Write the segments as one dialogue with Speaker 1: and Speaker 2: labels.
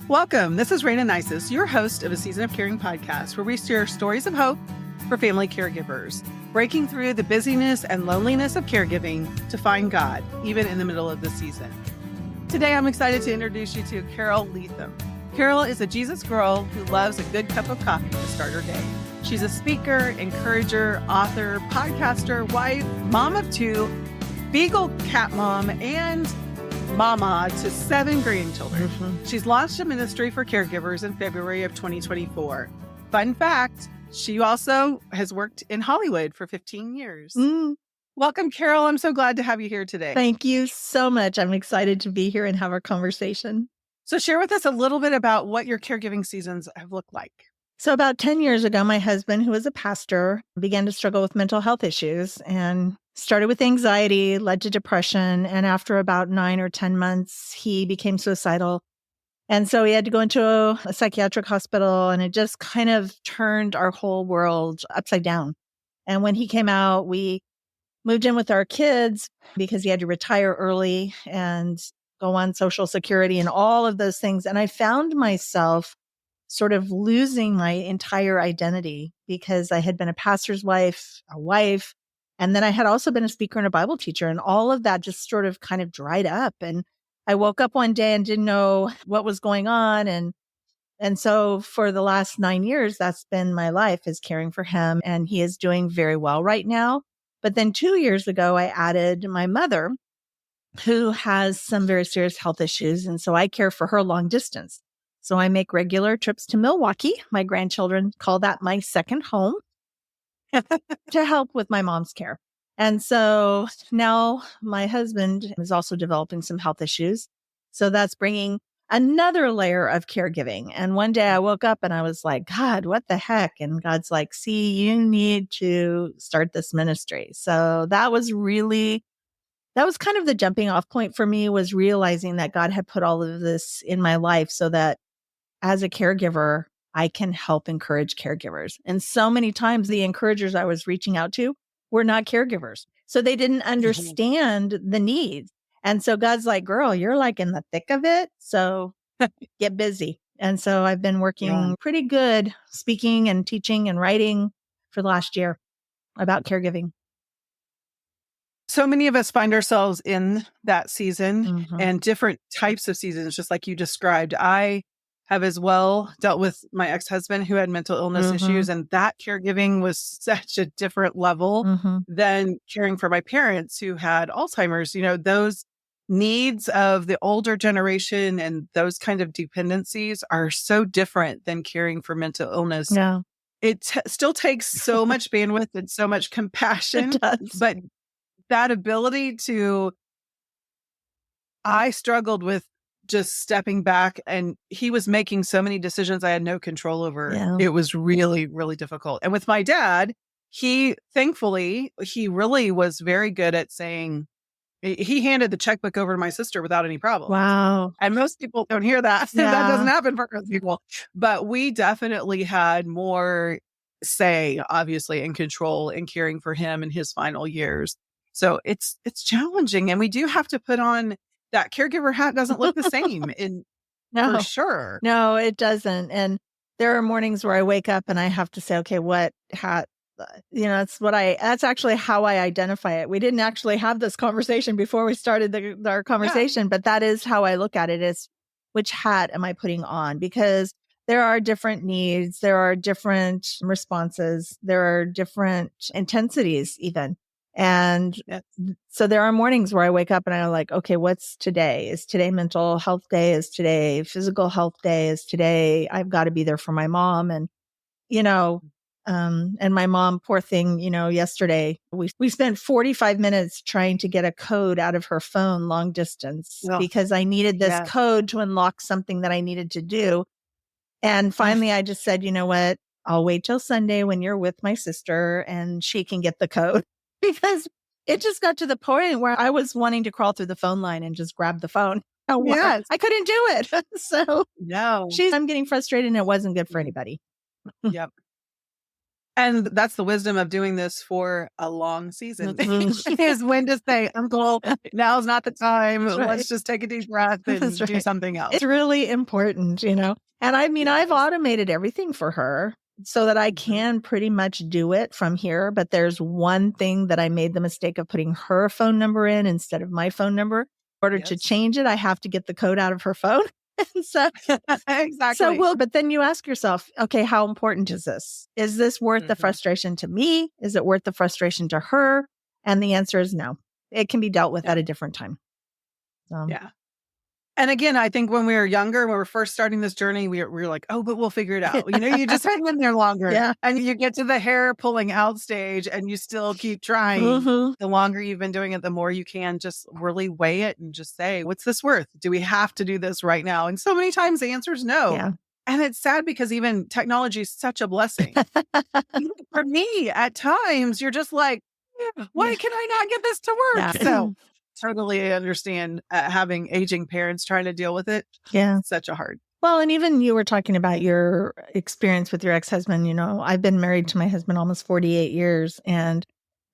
Speaker 1: Welcome. This is Rayna Neises, your host of a Season of Caring podcast, where we share stories of hope for family caregivers, breaking through the busyness and loneliness of caregiving to find God, even in the middle of the season. Today, I'm excited to introduce you to Carol Leathem. Carol is a Jesus girl who loves a good cup of coffee to start her day. She's a speaker, encourager, author, podcaster, wife, mom of two, beagle cat mom, and mama to 7 grandchildren. She's launched a ministry for caregivers in February of 2024. Fun fact, she also has worked in Hollywood for 15 years. Welcome, Carol. I'm so glad to have you here today.
Speaker 2: Thank you so much. I'm excited to be here and have our conversation.
Speaker 1: So share with us a little bit about what your caregiving seasons have looked like.
Speaker 2: So about 10 years ago, my husband, who was a pastor, began to struggle with mental health issues and started with anxiety, led to depression. And after about 9 or 10 months, he became suicidal. And so he had to go into a psychiatric hospital, and it just kind of turned our whole world upside down. And when he came out, we moved in with our kids because he had to retire early and go on Social Security and all of those things. And I found myself sort of losing my entire identity because I had been a pastor's wife, and then I had also been a speaker and a Bible teacher, and all of that just sort of kind of dried up. And I woke up one day and didn't know what was going on. And so for the last 9 years, that's been my life, is caring for him. And he is doing very well right now. But then 2 years ago, I added my mother, who has some very serious health issues. And so I care for her long distance. So I make regular trips to Milwaukee. My grandchildren call that my second home to help with my mom's care. And so now my husband is also developing some health issues. So that's bringing another layer of caregiving. And one day I woke up and I was like, God, what the heck? And God's like, see, you need to start this ministry. So that was kind of the jumping off point for me, was realizing that God had put all of this in my life so that as a caregiver, I can help encourage caregivers. And so many times the encouragers I was reaching out to were not caregivers. So they didn't understand the needs. And so God's like, girl, you're like in the thick of it. So get busy. And so I've been working pretty good speaking and teaching and writing for the last year about caregiving.
Speaker 1: So many of us find ourselves in that season and different types of seasons, just like you described. I have as well dealt with my ex-husband who had mental illness issues, and that caregiving was such a different level than caring for my parents who had Alzheimer's. You know, those needs of the older generation and those kind of dependencies are so different than caring for mental illness.
Speaker 2: Yeah.
Speaker 1: It still takes so much bandwidth and so much compassion,
Speaker 2: It does.
Speaker 1: but that ability I struggled with just stepping back, and he was making so many decisions I had no control over.
Speaker 2: Yeah.
Speaker 1: It was really, really difficult. And with my dad, thankfully, he really was very good at saying, he handed the checkbook over to my sister without any problem.
Speaker 2: Wow.
Speaker 1: And most people don't hear that.
Speaker 2: Yeah.
Speaker 1: That doesn't happen for most people. But we definitely had more say, obviously, and control in caring for him in his final years. So it's challenging. And we do have to put on that caregiver hat. Doesn't look the same for sure.
Speaker 2: No, it doesn't. And there are mornings where I wake up and I have to say, okay, what hat, that's actually how I identify it. We didn't actually have this conversation before we started our conversation, but that is how I look at it, is which hat am I putting on? Because there are different needs, there are different responses, there are different intensities even. And so there are mornings where I wake up and I'm like, okay, what's today? Is today mental health day? Is today physical health day? Is today I've got to be there for my mom? And, and my mom, poor thing, yesterday we spent 45 minutes trying to get a code out of her phone long distance because I needed this code to unlock something that I needed to do. And finally I just said, you know what? I'll wait till Sunday when you're with my sister and she can get the code. Because it just got to the point where I was wanting to crawl through the phone line and just grab the phone. Yes. I couldn't do it. So
Speaker 1: no,
Speaker 2: I'm getting frustrated, and it wasn't good for anybody.
Speaker 1: Yep. And that's the wisdom of doing this for a long season
Speaker 2: Mhm.
Speaker 1: is when to say, Uncle, now's not the time.
Speaker 2: That's right.
Speaker 1: Let's just take a deep breath and
Speaker 2: That's
Speaker 1: do
Speaker 2: right.
Speaker 1: something else.
Speaker 2: It's really important, And I mean, I've
Speaker 1: Yes.
Speaker 2: automated everything for her so that I
Speaker 1: Mhm.
Speaker 2: can pretty much do it from here. But there's one thing that I made the mistake of putting her phone number in instead of my phone number. In order to
Speaker 1: Yes.
Speaker 2: change it, I have to get the code out of her phone. And so
Speaker 1: Exactly.
Speaker 2: but then you ask yourself, okay, how important is this? Is this worth the
Speaker 1: Mhm.
Speaker 2: frustration to me? Is it worth the frustration to her? And the answer is no. It can be dealt with
Speaker 1: Yeah.
Speaker 2: at a different time.
Speaker 1: Yeah. And again, I think when we were younger, when we were first starting this journey, we were like, oh, but we'll figure it out. You just hang in there longer.
Speaker 2: Yeah.
Speaker 1: And you get to the hair pulling out stage and you still keep trying.
Speaker 2: Mhm.
Speaker 1: The longer you've been doing it, the more you can just really weigh it and just say, what's this worth? Do we have to do this right now? And so many times the answer is no.
Speaker 2: Yeah.
Speaker 1: And it's sad because even technology is such a blessing. For me, at times, you're just like, why can I not get this to work?
Speaker 2: Yeah.
Speaker 1: So totally understand having aging parents trying to deal with it.
Speaker 2: Yeah.
Speaker 1: Such a hard.
Speaker 2: Well, and even you were talking about your experience with your ex-husband. I've been married to my husband almost 48 years. And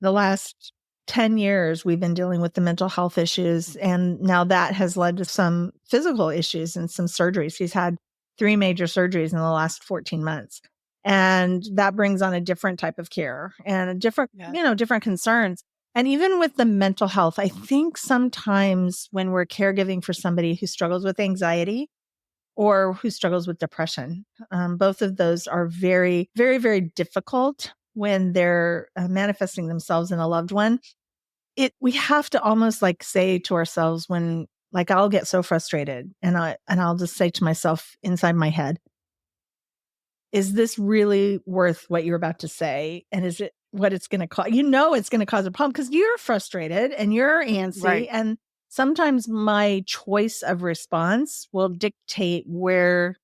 Speaker 2: the last 10 years, we've been dealing with the mental health issues. And now that has led to some physical issues and some surgeries. He's had 3 major surgeries in the last 14 months. And that brings on a different type of care and a different, different concerns. And even with the mental health, I think sometimes when we're caregiving for somebody who struggles with anxiety or who struggles with depression, both of those are very, very, very difficult when they're manifesting themselves in a loved one. We have to almost say to ourselves when, I'll get so frustrated and I'll just say to myself inside my head, is this really worth what you're about to say? And is it what it's going to cause? It's going to cause a problem because you're frustrated and you're antsy.
Speaker 1: Right.
Speaker 2: And sometimes my choice of response will dictate where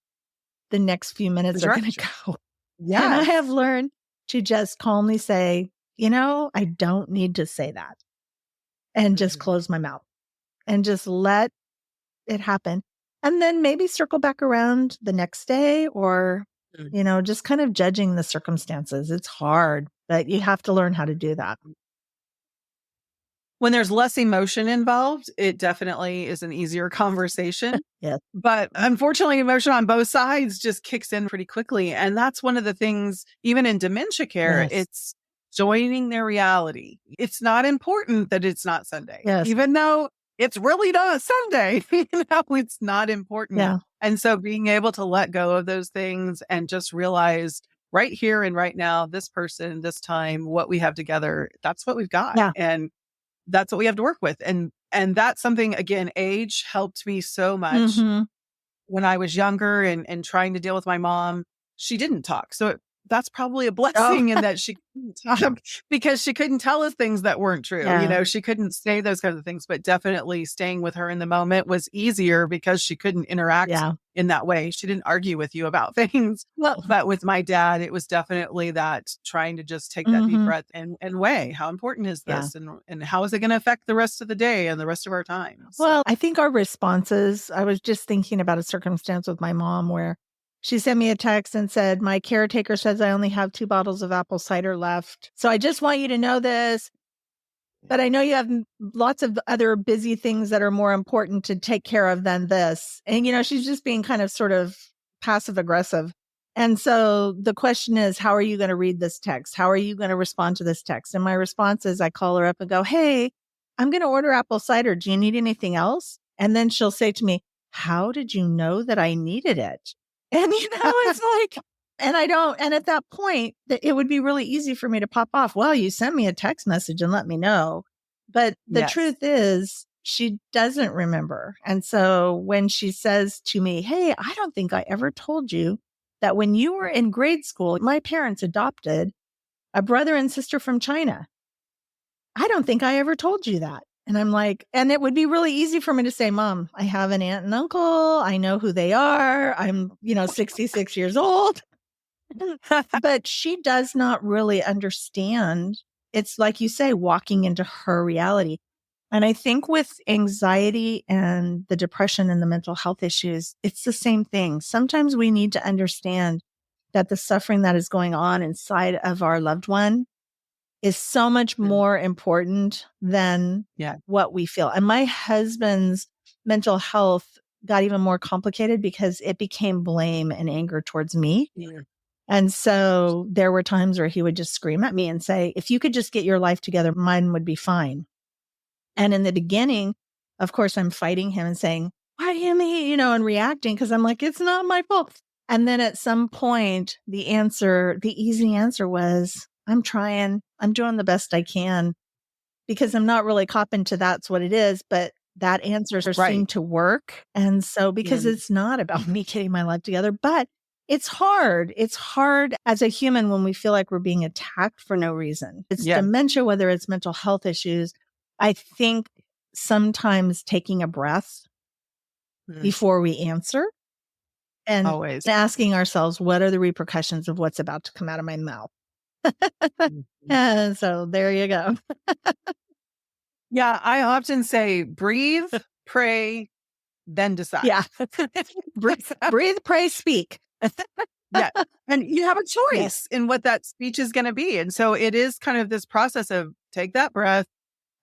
Speaker 2: the next few minutes are going to go.
Speaker 1: Yeah.
Speaker 2: And I have learned to just calmly say, I don't need to say that. And just close my mouth and just let it happen. And then maybe circle back around the next day or just kind of judging the circumstances. It's hard, but you have to learn how to do that.
Speaker 1: When there's less emotion involved, it definitely is an easier conversation.
Speaker 2: Yes.
Speaker 1: But unfortunately, emotion on both sides just kicks in pretty quickly. And that's one of the things, even in dementia care, it's joining their reality. It's not important that it's not Sunday, even though it's really not Sunday. It's not important.
Speaker 2: Yeah.
Speaker 1: And so being able to let go of those things and just realize right here and right now, this person, this time, what we have together, that's what we've got.
Speaker 2: Yeah.
Speaker 1: And that's what we have to work with. And that's something, again, age helped me so much. When I was younger and trying to deal with my mom. She didn't talk. So that's probably a blessing in that she couldn't talk because she couldn't tell us things that weren't true. She couldn't say those kinds of things, but definitely staying with her in the moment was easier because she couldn't interact in that way. She didn't argue with you about things. But with my dad, it was definitely that trying to just take that deep breath and weigh how important is this and how is it going to affect the rest of the day and the rest of our time?
Speaker 2: Well, I think our responses, I was just thinking about a circumstance with my mom where she sent me a text and said, my caretaker says I only have 2 bottles of apple cider left. So I just want you to know this, but I know you have lots of other busy things that are more important to take care of than this. And, she's just being kind of sort of passive aggressive. And so the question is, how are you going to read this text? How are you going to respond to this text? And my response is I call her up and go, hey, I'm going to order apple cider. Do you need anything else? And then she'll say to me, how did you know that I needed it? And, it's like, and I don't, and at that point, it would be really easy for me to pop off. Well, you sent me a text message and let me know. But the truth is, she doesn't remember. And so when she says to me, hey, I don't think I ever told you that when you were in grade school, my parents adopted a brother and sister from China. I don't think I ever told you that. And I'm like, and it would be really easy for me to say, Mom, I have an aunt and uncle. I know who they are. I'm, 66 years old. But she does not really understand. It's like you say, walking into her reality. And I think with anxiety and the depression and the mental health issues, it's the same thing. Sometimes we need to understand that the suffering that is going on inside of our loved one is so much more important than what we feel. And my husband's mental health got even more complicated because it became blame and anger towards me.
Speaker 1: Yeah.
Speaker 2: And so there were times where he would just scream at me and say, if you could just get your life together, mine would be fine. And in the beginning, of course, I'm fighting him and saying, why do you me? And reacting because I'm like, it's not my fault. And then at some point, the easy answer was, I'm trying, I'm doing the best I can because I'm not really copping to that's what it is. But that answer seemed to work. And so because it's not about me getting my life together, but it's hard. It's hard as a human when we feel like we're being attacked for no reason. It's dementia, whether it's mental health issues. I think sometimes taking a breath before we answer and asking ourselves, what are the repercussions of what's about to come out of my mouth? And so there you go.
Speaker 1: Yeah, I often say breathe, pray, then decide.
Speaker 2: Yeah. breathe, pray, speak.
Speaker 1: Yeah. And you have a choice in what that speech is going to be. And so it is kind of this process of take that breath,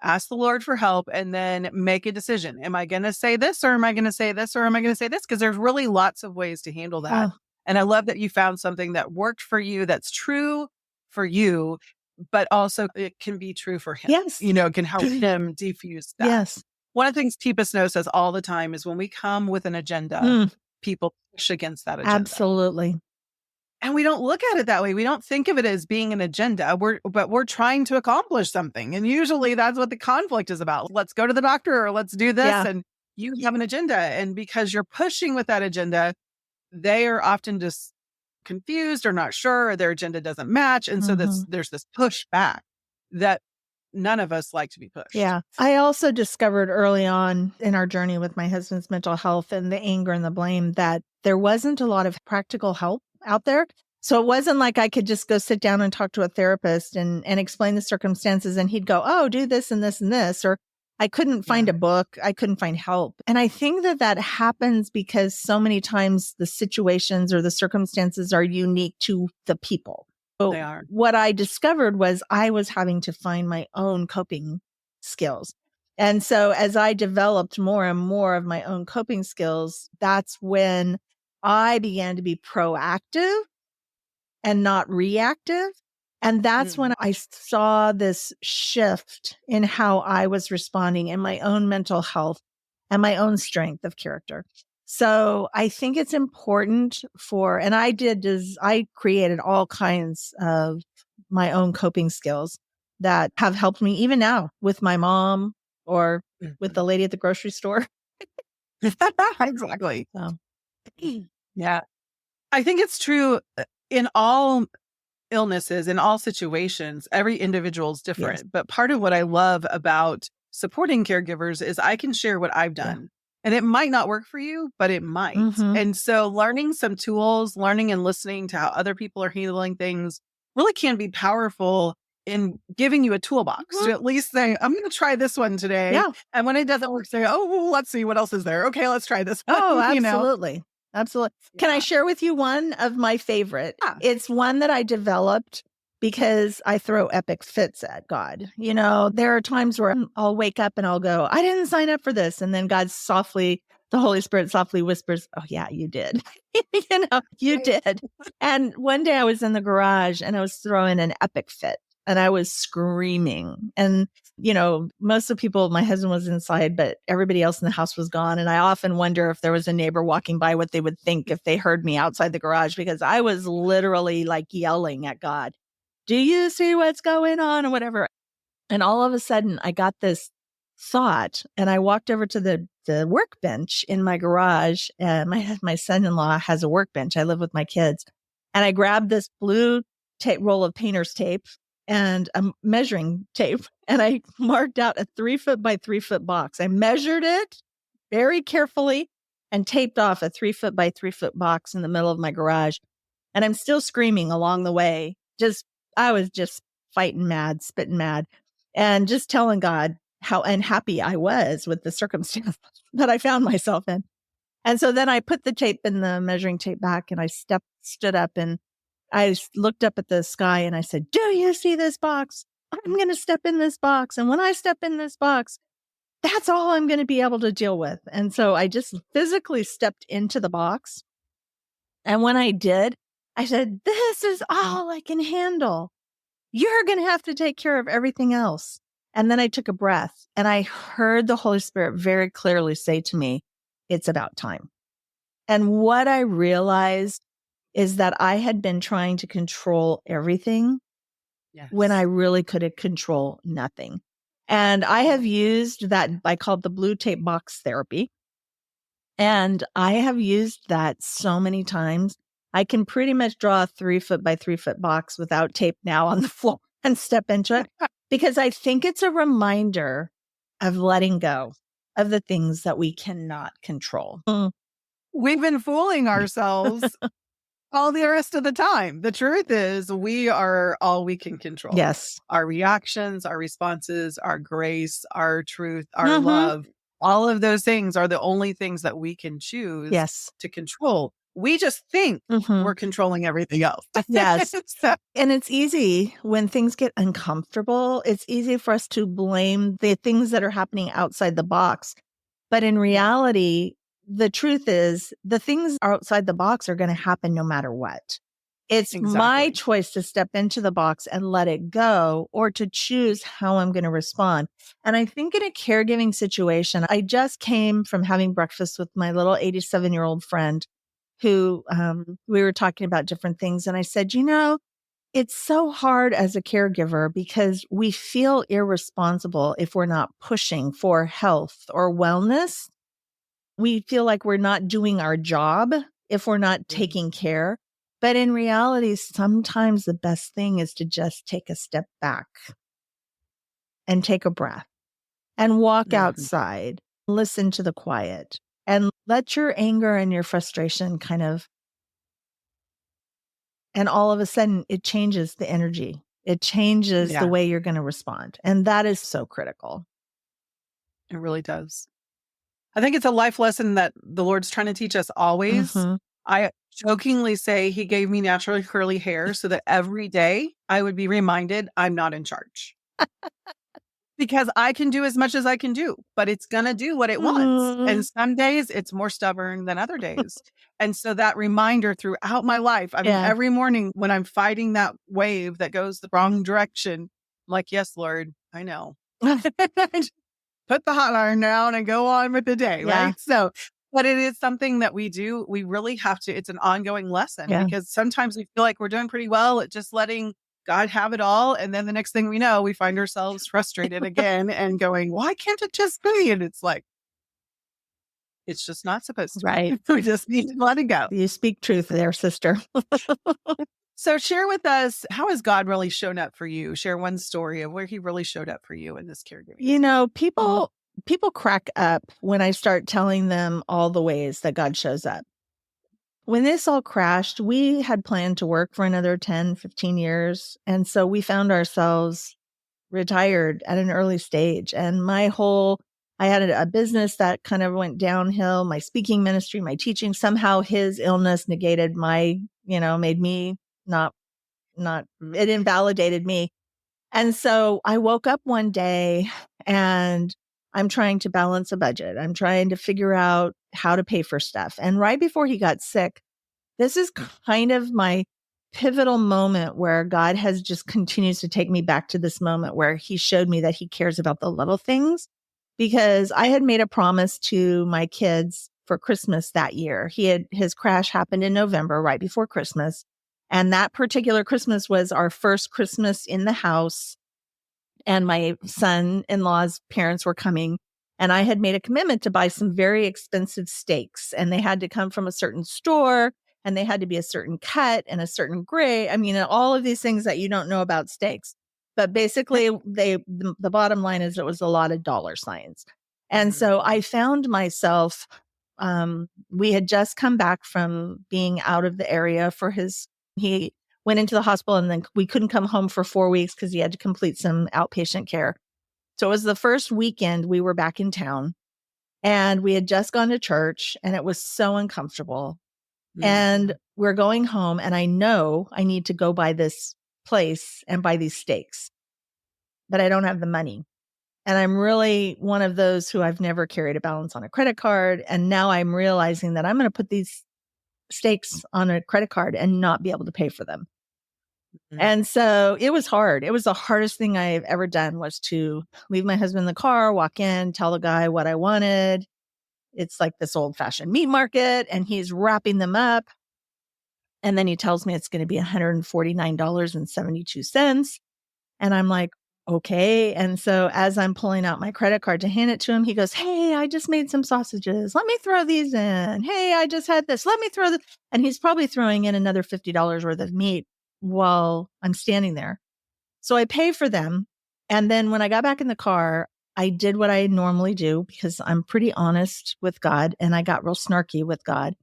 Speaker 1: ask the Lord for help, and then make a decision. Am I going to say this or am I going to say this or am I going to say this? Because there's really lots of ways to handle that. And I love that you found something that worked for you, that's true for you, but also it can be true for him.
Speaker 2: Yes.
Speaker 1: Can help him defuse that.
Speaker 2: Yes.
Speaker 1: One of the things Teepa Snow says all the time is when we come with an agenda, people push against that agenda.
Speaker 2: Absolutely.
Speaker 1: And we don't look at it that way. We don't think of it as being an agenda. But we're trying to accomplish something. And usually that's what the conflict is about. Let's go to the doctor or let's do this.
Speaker 2: Yeah.
Speaker 1: And you have an agenda. And because you're pushing with that agenda, they are often just confused or not sure, or their agenda doesn't match. And so there's this pushback that none of us like to be pushed.
Speaker 2: Yeah. I also discovered early on in our journey with my husband's mental health and the anger and the blame that there wasn't a lot of practical help out there. So it wasn't like I could just go sit down and talk to a therapist and explain the circumstances and he'd go, oh, do this and this and this. Or I couldn't find a book. I couldn't find help. And I think that happens because so many times the situations or the circumstances are unique to the people. So
Speaker 1: they are.
Speaker 2: What I discovered was I was having to find my own coping skills. And so as I developed more and more of my own coping skills, that's when I began to be proactive and not reactive. And that's when I saw this shift in how I was responding in my own mental health and my own strength of character. So I think it's important and I created all kinds of my own coping skills that have helped me even now with my mom or with the lady at the grocery store.
Speaker 1: Exactly.
Speaker 2: So.
Speaker 1: Yeah. I think it's true in all illnesses, in all situations. Every individual is different. Yes. But part of what I love about supporting caregivers is I can share what I've done. Yeah. And it might not work for you, but it might. And so learning some tools, learning and listening to how other people are handling things really can be powerful in giving you a toolbox to at least say, I'm going to try this one today. Yeah. And when it doesn't work, say, oh, well, let's see what else is there. Okay, let's try this one.
Speaker 2: Oh, absolutely. Absolutely. Yeah. Can I share with you one of my favorite? Yeah. It's one that I developed because I throw epic fits at God. There are times where I'll wake up and I'll go, I didn't sign up for this. And then the Holy Spirit softly whispers, oh yeah, you did. You did. And one day I was in the garage and I was throwing an epic fit and I was screaming. And, most of the people, my husband was inside, but everybody else in the house was gone. And I often wonder if there was a neighbor walking by, what they would think if they heard me outside the garage, because I was literally like yelling at God. Do you see what's going on or whatever? And all of a sudden I got this thought and I walked over to the workbench in my garage. And my son-in-law has a workbench. I live with my kids. And I grabbed this blue roll of painter's tape and a measuring tape. And I marked out a 3-foot by 3-foot box. I measured it very carefully and taped off a 3-foot by 3-foot box in the middle of my garage. And I'm still screaming along the way. I was just fighting mad, spitting mad, and just telling God how unhappy I was with the circumstance that I found myself in. And so then I put the measuring tape back and I stood up and looked up at the sky and I said, do you see this box? I'm going to step in this box. And when I step in this box, that's all I'm going to be able to deal with. And so I just physically stepped into the box. And when I did, I said, this is all I can handle. You're going to have to take care of everything else. And then I took a breath and I heard the Holy Spirit very clearly say to me, it's about time. And what I realized is that I had been trying to control everything when I really could control nothing. And I have used that, I call it the blue tape box therapy. And I have used that so many times. I can pretty much draw a 3-foot by 3-foot box without tape now on the floor and step into it because I think it's a reminder of letting go of the things that we cannot control.
Speaker 1: We've been fooling ourselves all the rest of the time. The truth is we are all we can control.
Speaker 2: Yes.
Speaker 1: Our reactions, our responses, our grace, our truth, our love, all of those things are the only things that we can choose to control. We just think we're controlling everything else.
Speaker 2: Yes. And it's easy when things get uncomfortable. It's easy for us to blame the things that are happening outside the box. But in reality, the truth is the things outside the box are going to happen no matter what. It's my choice to step into the box and let it go or to choose how I'm going to respond. And I think in a caregiving situation, I just came from having breakfast with my little 87-year-old friend who we were talking about different things. And I said, it's so hard as a caregiver because we feel irresponsible if we're not pushing for health or wellness. We feel like we're not doing our job if we're not taking care. But in reality, sometimes the best thing is to just take a step back and take a breath and walk outside, listen to the quiet, and let your anger and your frustration and all of a sudden it changes the energy. It changes the way you're going to respond. And that is so critical.
Speaker 1: It really does. I think it's a life lesson that the Lord's trying to teach us always. I jokingly say he gave me naturally curly hair so that every day I would be reminded I'm not in charge. Because I can do as much as I can do, but it's going to do what it wants. And some days it's more stubborn than other days. And so that reminder throughout my life, I mean, every morning when I'm fighting that wave that goes the wrong direction, I'm like, yes, Lord, I know. Put the hot iron down and go on with the day, right? So, but it is something that we do. We really have to, it's an ongoing lesson because sometimes we feel like we're doing pretty well at just letting God have it all. And then the next thing we know, we find ourselves frustrated again and going, why can't it just be? And it's like, it's just not supposed to.
Speaker 2: Right.
Speaker 1: We just need to let it go.
Speaker 2: You speak truth there, sister.
Speaker 1: So share with us, how has God really shown up for you? Share one story of where he really showed up for you in this caregiving.
Speaker 2: People crack up when I start telling them all the ways that God shows up. When this all crashed, we had planned to work for another 10, 15 years. And so we found ourselves retired at an early stage. And I had a business that kind of went downhill, my speaking ministry, my teaching. Somehow his illness negated made me it invalidated me. And so I woke up one day and I'm trying to balance a budget. I'm trying to figure out how to pay for stuff. And right before he got sick, this is kind of my pivotal moment where God has just continues to take me back to this moment where he showed me that he cares about the little things, because I had made a promise to my kids for Christmas that year. His crash happened in November, right before Christmas. And that particular Christmas was our first Christmas in the house. And my son-in-law's parents were coming. And I had made a commitment to buy some very expensive steaks. And they had to come from a certain store. And they had to be a certain cut and a certain grade. I mean, all of these things that you don't know about steaks. But basically, the bottom line is it was a lot of dollar signs. And so I found myself, we had just come back from being out of the area he went into the hospital and then we couldn't come home for 4 weeks because he had to complete some outpatient care. So it was the first weekend we were back in town and we had just gone to church and it was so uncomfortable And we're going home, and I know I need to go by this place and buy these steaks, but I don't have the money. And I'm really one of those who I've never carried a balance on a credit card. And now I'm realizing that I'm going to put these steaks on a credit card and not be able to pay for them. And so it was hard. It was the hardest thing I've ever done, was to leave my husband in the car, walk in, tell the guy what I wanted. It's like this old fashioned meat market, and he's wrapping them up. And then he tells me it's going to be $149.72. And I'm like, okay. And so as I'm pulling out my credit card to hand it to him, he goes, hey, I just made some sausages. Let me throw these in. Hey, I just had this. Let me throw this. And he's probably throwing in another $50 worth of meat while I'm standing there. So I pay for them. And then when I got back in the car, I did what I normally do, because I'm pretty honest with God, and I got real snarky with God.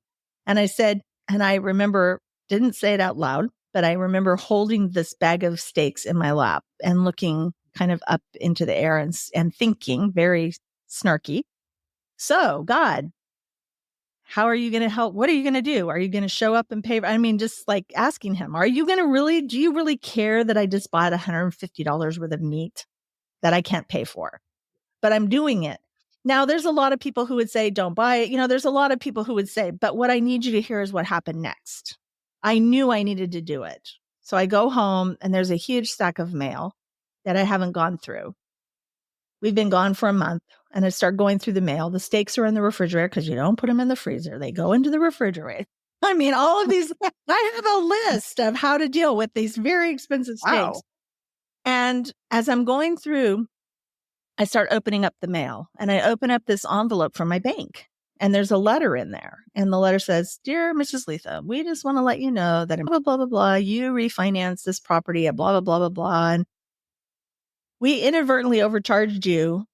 Speaker 2: And I said, and I remember, didn't say it out loud, but I remember holding this bag of steaks in my lap and looking kind of up into the air and thinking very snarky. So, God, how are you going to help? What are you going to do? Are you going to show up and pay? I mean, just like asking him, do you really care that I just bought $150 worth of meat that I can't pay for? But I'm doing it. Now, there's a lot of people who would say, don't buy it. There's a lot of people who would say, but what I need you to hear is what happened next. I knew I needed to do it. So I go home, and there's a huge stack of mail that I haven't gone through. We've been gone for a month, and I start going through the mail. The steaks are in the refrigerator, because you don't put them in the freezer. They go into the refrigerator. I mean, all of these, I have a list of how to deal with these very expensive steaks.
Speaker 1: Wow.
Speaker 2: And as I'm going through, I start opening up the mail, and I open up this envelope from my bank, and there's a letter in there. And the letter says, dear Mrs. Leathem, we just want to let you know that in blah, blah, blah, blah, you refinance this property at blah, blah, blah, blah, blah. And we inadvertently overcharged you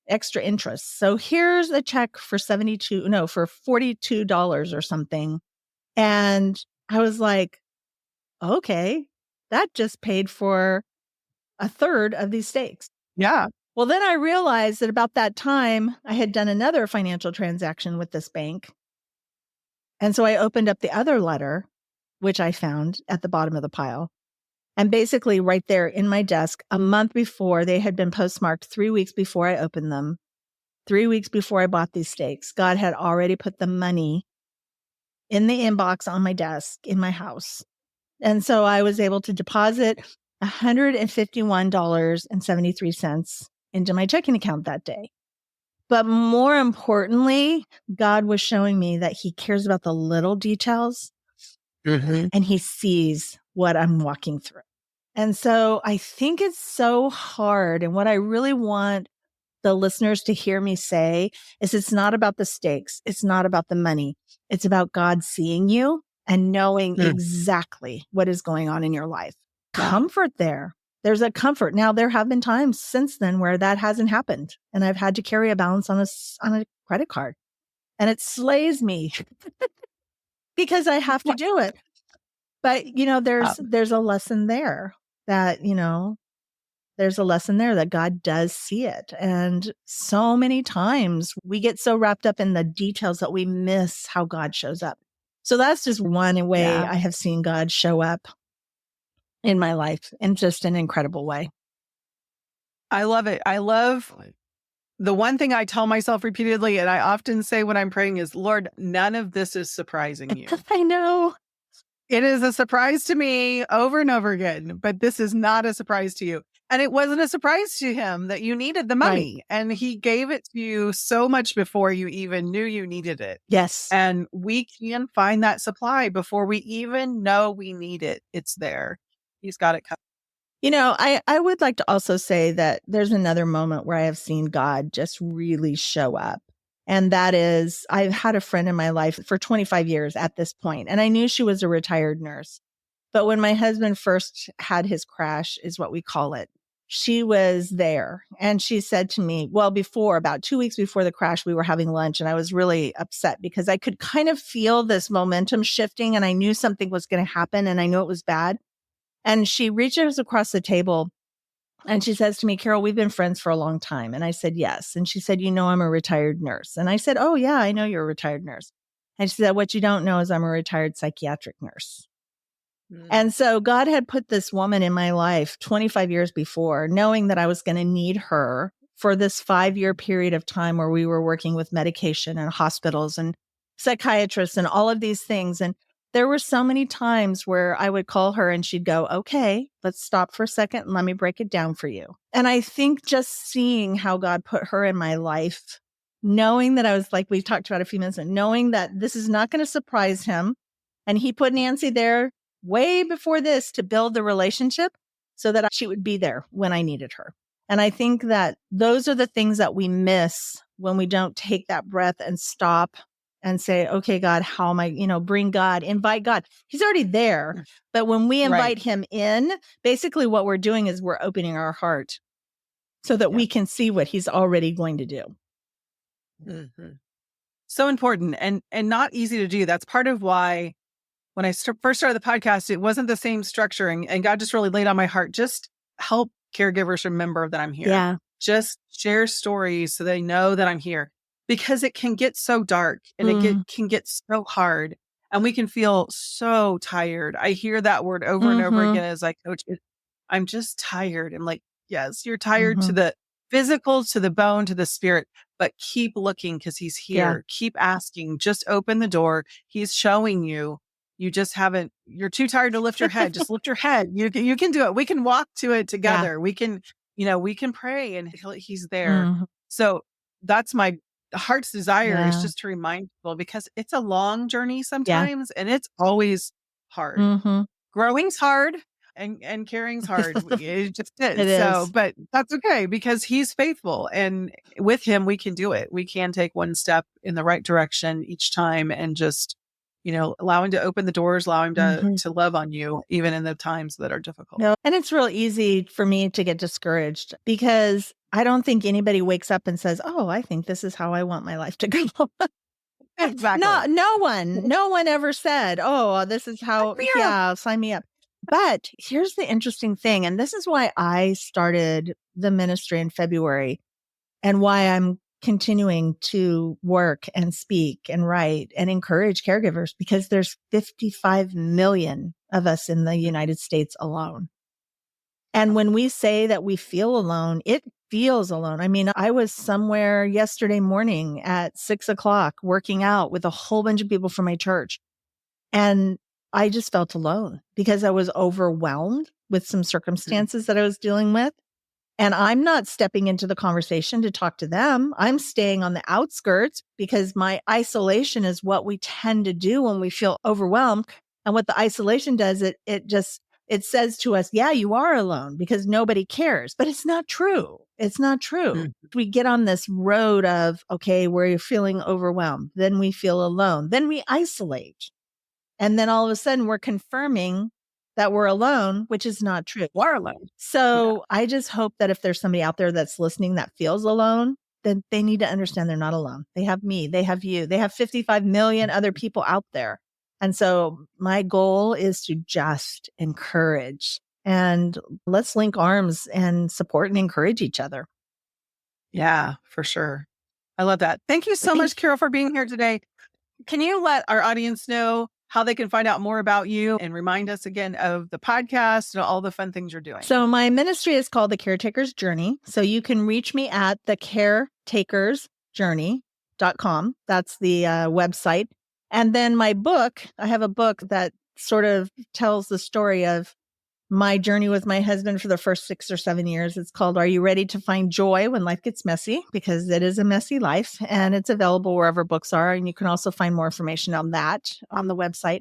Speaker 2: extra interest. So here's a check for $42 or something. And I was like, okay, that just paid for a third of these steaks.
Speaker 1: Yeah.
Speaker 2: Well, then I realized that about that time, I had done another financial transaction with this bank. And so I opened up the other letter, which I found at the bottom of the pile. And basically right there in my desk, a month before, they had been postmarked 3 weeks before I opened them, 3 weeks before I bought these steaks. God had already put the money in the inbox on my desk in my house. And so I was able to deposit $151.73 into my checking account that day. But more importantly, God was showing me that he cares about the little details, and he sees what I'm walking through. And so I think it's so hard. And what I really want the listeners to hear me say is, it's not about the stakes. It's not about the money. It's about God seeing you and knowing exactly what is going on in your life. Comfort there. There's a comfort. Now, there have been times since then where that hasn't happened, and I've had to carry a balance on a credit card, and it slays me because I have to do it. But, there's a lesson there that, there's a lesson there that God does see it. And so many times we get so wrapped up in the details that we miss how God shows up. So that's just one way I have seen God show up in my life in just an incredible way.
Speaker 1: I love it. I love the one thing I tell myself repeatedly, and I often say when I'm praying, is, Lord, none of this is surprising you.
Speaker 2: I know.
Speaker 1: It is a surprise to me over and over again, but this is not a surprise to you. And it wasn't a surprise to him that you needed the money. Right. And he gave it to you so much before you even knew you needed it.
Speaker 2: Yes.
Speaker 1: And we can find that supply before we even know we need it. It's there. He's got it covered.
Speaker 2: I would like to also say that there's another moment where I have seen God just really show up. And that is, I've had a friend in my life for 25 years at this point, and I knew she was a retired nurse. But when my husband first had his crash, is what we call it, she was there. And she said to me, well, about 2 weeks before the crash, we were having lunch, and I was really upset because I could kind of feel this momentum shifting, and I knew something was going to happen, and I knew it was bad. And she reaches across the table and she says to me, Carol, we've been friends for a long time. And I said, yes. And she said, I'm a retired nurse. And I said, oh, yeah, I know you're a retired nurse. And she said, what you don't know is I'm a retired psychiatric nurse.
Speaker 1: Mm.
Speaker 2: And so God had put this woman in my life 25 years before, knowing that I was going to need her for this 5-year period of time where we were working with medication and hospitals and psychiatrists and all of these things. And there were so many times where I would call her and she'd go, okay, let's stop for a second and let me break it down for you. And I think just seeing how God put her in my life, knowing that I was like, we talked about a few minutes ago, knowing that this is not going to surprise him. And he put Nancy there way before this to build the relationship so that she would be there when I needed her. And I think that those are the things that we miss when we don't take that breath and stop and say, okay, God, how am I, bring God, invite God. He's already there. But when we invite him in, basically what we're doing is we're opening our heart so that we can see what he's already going to do.
Speaker 1: Mm-hmm. So important and not easy to do. That's part of why when I first started the podcast, it wasn't the same structuring, and God just really laid on my heart, just help caregivers remember that I'm here.
Speaker 2: Yeah.
Speaker 1: Just share stories so they know that I'm here, because it can get so dark and can get so hard and we can feel so tired. I hear that word over and over again as I coach. I'm just tired. I'm like, yes, you're tired to the physical, to the bone, to the spirit, but keep looking because he's here. Yeah. Keep asking, just open the door. He's showing you. You just haven't, you're too tired to lift your head. Just lift your head. You can do it. We can walk to it together. Yeah. We can, we can pray and he's there. So that's my heart's desire is just to remind people, because it's a long journey sometimes and it's always hard. Growing's hard and caring's hard. It just is. Is. But that's okay because he's faithful, and with him, we can do it. We can take one step in the right direction each time and just, allow him to open the doors, allow him to love on you, even in the times that are difficult.
Speaker 2: No, and it's real easy for me to get discouraged because I don't think anybody wakes up and says, oh, I think this is how I want my life to go.
Speaker 1: Exactly.
Speaker 2: No one ever said, oh, this is how, sign me up. But here's the interesting thing. And this is why I started the ministry in February and why I'm continuing to work and speak and write and encourage caregivers, because there's 55 million of us in the United States alone. And when we say that we feel alone, it feels alone. I mean, I was somewhere yesterday morning at 6:00 working out with a whole bunch of people from my church. And I just felt alone because I was overwhelmed with some circumstances that I was dealing with. And I'm not stepping into the conversation to talk to them. I'm staying on the outskirts because my isolation is what we tend to do when we feel overwhelmed. And what the isolation does, it says to us, yeah, you are alone because nobody cares. But it's not true. It's not true. We get on this road of, okay, we're feeling overwhelmed. Then we feel alone. Then we isolate. And then all of a sudden we're confirming that we're alone, which is not true.
Speaker 1: We're alone.
Speaker 2: So I just hope that if there's somebody out there that's listening that feels alone, then they need to understand they're not alone. They have me, they have you, they have 55 million other people out there. And so my goal is to just encourage, and let's link arms and support and encourage each other.
Speaker 1: Yeah, for sure. I love that. Thank you so much, Carol, for being here today. Can you let our audience know how they can find out more about you and remind us again of the podcast and all the fun things you're doing?
Speaker 2: So my ministry is called The Caretaker's Journey. So you can reach me at thecaretakersjourney.com. That's the website. And then my book, I have a book that sort of tells the story of my journey with my husband for the first 6 or 7 years. It's called Are You Ready to Find Joy When Life Gets Messy? Because it is a messy life, and it's available wherever books are. And you can also find more information on that on the website.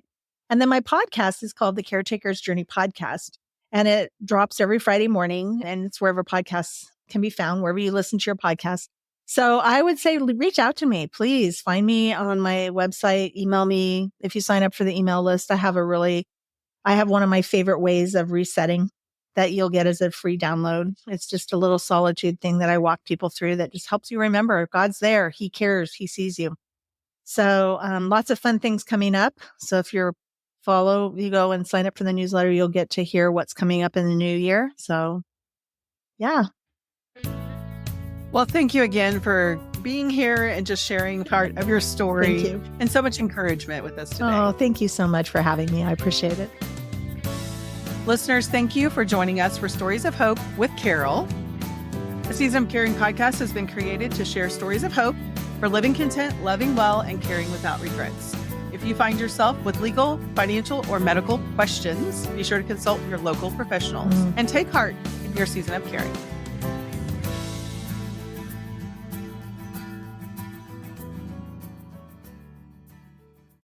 Speaker 2: And then my podcast is called The Caretaker's Journey Podcast, and it drops every Friday morning, and it's wherever podcasts can be found, wherever you listen to your podcast. So I would say reach out to me. Please find me on my website, email me. If you sign up for the email list, I have one of my favorite ways of resetting that you'll get as a free download. It's just a little solitude thing that I walk people through that just helps you remember God's there. He cares. He sees you. So lots of fun things coming up. So if you go and sign up for the newsletter, you'll get to hear what's coming up in the new year. So yeah.
Speaker 1: Well, thank you again for being here and just sharing part of your story.
Speaker 2: Thank you.
Speaker 1: And so much encouragement with us today.
Speaker 2: Oh, thank you so much for having me. I appreciate it.
Speaker 1: Listeners, thank you for joining us for Stories of Hope with Carol. The Season of Caring podcast has been created to share stories of hope for living content, loving well, and caring without regrets. If you find yourself with legal, financial, or medical questions, be sure to consult your local professionals and take heart in your season of caring.